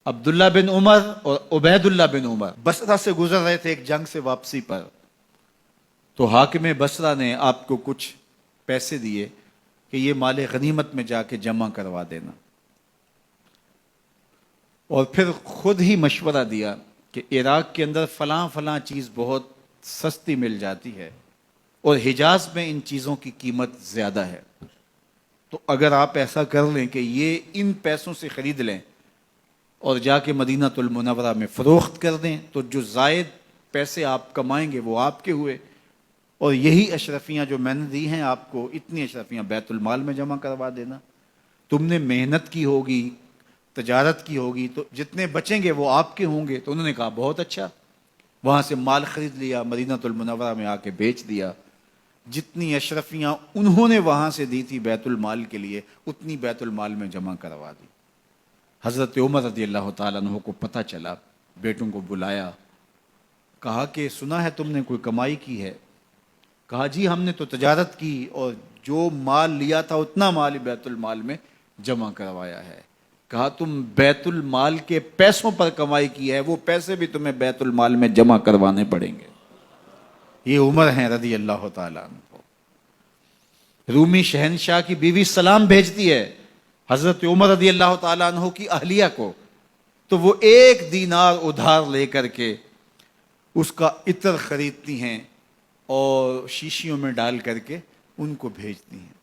عبداللہ بن عمر اور عبید اللہ بن عمر بصرہ سے گزر رہے تھے ایک جنگ سے واپسی پر، تو حاکم بصرہ نے آپ کو کچھ پیسے دیے کہ یہ مال غنیمت میں جا کے جمع کروا دینا، اور پھر خود ہی مشورہ دیا کہ عراق کے اندر فلاں فلاں چیز بہت سستی مل جاتی ہے اور حجاز میں ان چیزوں کی قیمت زیادہ ہے، تو اگر آپ ایسا کر لیں کہ یہ ان پیسوں سے خرید لیں اور جا کے مدینہ المنورہ میں فروخت کر دیں، تو جو زائد پیسے آپ کمائیں گے وہ آپ کے ہوئے، اور یہی اشرفیاں جو میں نے دی ہیں آپ کو، اتنی اشرفیاں بیت المال میں جمع کروا دینا، تم نے محنت کی ہوگی، تجارت کی ہوگی، تو جتنے بچیں گے وہ آپ کے ہوں گے۔ تو انہوں نے کہا بہت اچھا، وہاں سے مال خرید لیا، مدینہ المنورہ میں آ کے بیچ دیا، جتنی اشرفیاں انہوں نے وہاں سے دی تھی بیت المال کے لیے، اتنی بیت المال میں جمع کروا دی۔ حضرت عمر رضی اللہ تعالیٰ عنہ کو پتہ چلا، بیٹوں کو بلایا، کہا کہ سنا ہے تم نے کوئی کمائی کی ہے؟ کہا جی ہم نے تو تجارت کی اور جو مال لیا تھا اتنا مال ہی بیت المال میں جمع کروایا ہے۔ کہا تم بیت المال کے پیسوں پر کمائی کی ہے، وہ پیسے بھی تمہیں بیت المال میں جمع کروانے پڑیں گے۔ یہ عمر ہیں رضی اللہ تعالیٰ عنہ۔ رومی شہنشاہ کی بیوی سلام بھیجتی ہے حضرت عمر رضی اللہ تعالیٰ عنہ کی اہلیہ کو، تو وہ 1 دینار ادھار لے کر کے اس کا عطر خریدتی ہیں اور شیشیوں میں ڈال کر کے ان کو بھیجتی ہیں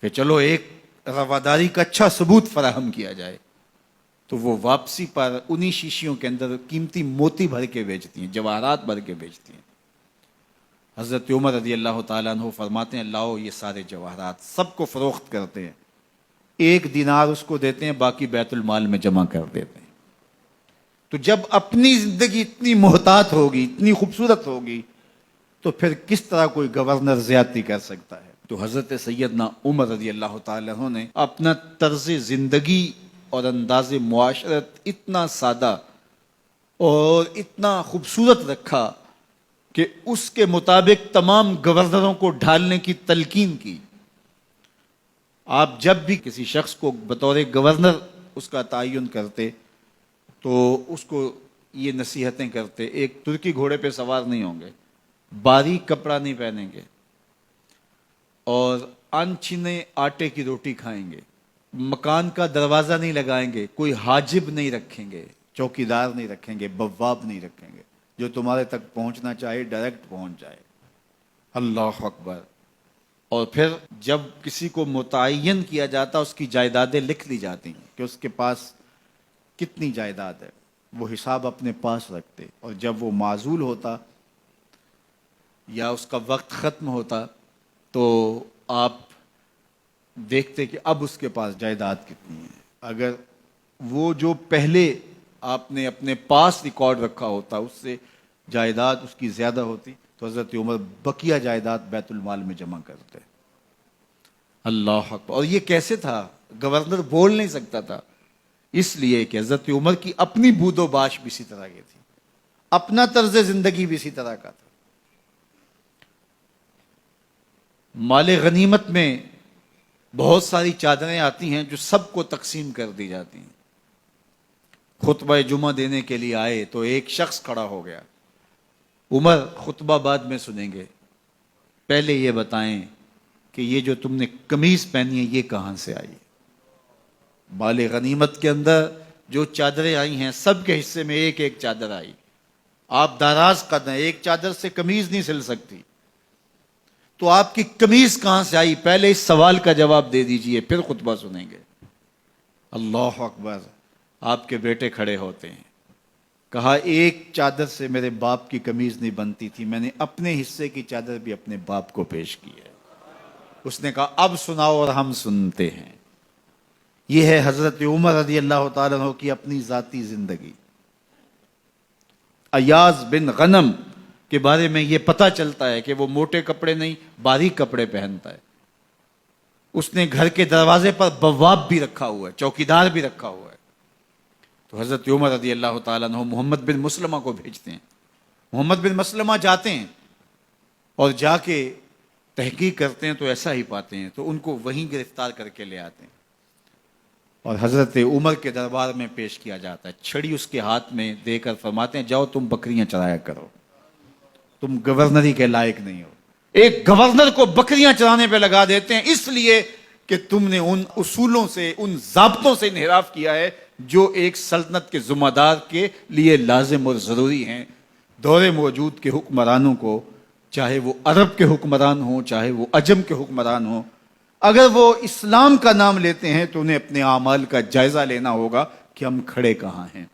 کہ چلو ایک رواداری کا اچھا ثبوت فراہم کیا جائے۔ تو وہ واپسی پر انہی شیشیوں کے اندر قیمتی موتی بھر کے بیچتی ہیں، جواہرات بھر کے بیچتی ہیں۔ حضرت عمر رضی اللہ تعالیٰ عنہ فرماتے ہیں لاؤ یہ سارے جواہرات، سب کو فروخت کرتے ہیں، 1 دینار اس کو دیتے ہیں، باقی بیت المال میں جمع کر دیتے ہیں۔ تو جب اپنی زندگی اتنی محتاط ہوگی، اتنی خوبصورت ہوگی، تو پھر کس طرح کوئی گورنر زیادتی کر سکتا ہے؟ تو حضرت سیدنا عمر رضی اللہ تعالیٰ عنہ نے اپنا طرز زندگی اور انداز معاشرت اتنا سادہ اور اتنا خوبصورت رکھا کہ اس کے مطابق تمام گورنروں کو ڈھالنے کی تلقین کی۔ آپ جب بھی کسی شخص کو بطور گورنر اس کا تعین کرتے تو اس کو یہ نصیحتیں کرتے، ایک ترکی گھوڑے پہ سوار نہیں ہوں گے، باریک کپڑا نہیں پہنیں گے، اور انچھنے آٹے کی روٹی کھائیں گے، مکان کا دروازہ نہیں لگائیں گے، کوئی حاجب نہیں رکھیں گے، چوکیدار نہیں رکھیں گے، بواب نہیں رکھیں گے، جو تمہارے تک پہنچنا چاہے ڈائریکٹ پہنچ جائے۔ اللہ اکبر۔ اور پھر جب کسی کو متعین کیا جاتا اس کی جائیدادیں لکھ لی جاتی ہیں کہ اس کے پاس کتنی جائیداد ہے، وہ حساب اپنے پاس رکھتے، اور جب وہ معزول ہوتا یا اس کا وقت ختم ہوتا تو آپ دیکھتے کہ اب اس کے پاس جائیداد کتنی ہے۔ اگر وہ جو پہلے آپ نے اپنے پاس ریکارڈ رکھا ہوتا اس سے جائیداد اس کی زیادہ ہوتی تو حضرت عمر بقیہ جائیداد بیت المال میں جمع کرتے۔ اللہ اکبر۔ اور یہ کیسے تھا؟ گورنر بول نہیں سکتا تھا، اس لیے کہ حضرت عمر کی اپنی بود و باش بھی اسی طرح کی تھی، اپنا طرز زندگی بھی اسی طرح کا تھا۔ مال غنیمت میں بہت ساری چادریں آتی ہیں جو سب کو تقسیم کر دی جاتی ہیں۔ خطبہ جمعہ دینے کے لیے آئے تو ایک شخص کھڑا ہو گیا، عمر خطبہ بعد میں سنیں گے، پہلے یہ بتائیں کہ یہ جو تم نے قمیض پہنی ہے یہ کہاں سے آئی؟ مال غنیمت کے اندر جو چادریں آئی ہیں سب کے حصے میں ایک ایک چادر آئی، آپ داراز قد ہیں، ایک چادر سے قمیض نہیں سل سکتی، تو آپ کی قمیض کہاں سے آئی؟ پہلے اس سوال کا جواب دے دیجئے، پھر خطبہ سنیں گے۔ اللہ اکبر۔ آپ کے بیٹے کھڑے ہوتے ہیں، کہا ایک چادر سے میرے باپ کی قمیض نہیں بنتی تھی، میں نے اپنے حصے کی چادر بھی اپنے باپ کو پیش کی ہے۔ اس نے کہا اب سناؤ، اور ہم سنتے ہیں۔ یہ ہے حضرت عمر رضی اللہ تعالیٰ عنہ کی اپنی ذاتی زندگی۔ ایاز بن غنم کے بارے میں یہ پتہ چلتا ہے کہ وہ موٹے کپڑے نہیں باریک کپڑے پہنتا ہے۔ اس نے گھر کے دروازے پر بواب بھی رکھا ہوا ہے، چوکیدار بھی رکھا ہوا ہے۔ تو حضرت عمر رضی اللہ تعالیٰ عنہ محمد بن مسلمہ کو بھیجتے ہیں، محمد بن مسلمہ جاتے ہیں اور جا کے تحقیق کرتے ہیں تو ایسا ہی پاتے ہیں، تو ان کو وہیں گرفتار کر کے لے آتے ہیں اور حضرت عمر کے دربار میں پیش کیا جاتا ہے، چھڑی اس کے ہاتھ میں دے کر فرماتے ہیں جاؤ تم بکریاں چرایا کرو، تم گورنری کے لائق نہیں ہو۔ ایک گورنر کو بکریاں چرانے پہ لگا دیتے ہیں اس لیے کہ تم نے ان اصولوں سے، ان ضابطوں سے انحراف کیا ہے جو ایک سلطنت کے ذمہ دار کے لیے لازم اور ضروری ہیں۔ دور موجود کے حکمرانوں کو، چاہے وہ عرب کے حکمران ہوں چاہے وہ عجم کے حکمران ہوں، اگر وہ اسلام کا نام لیتے ہیں تو انہیں اپنے اعمال کا جائزہ لینا ہوگا کہ ہم کھڑے کہاں ہیں۔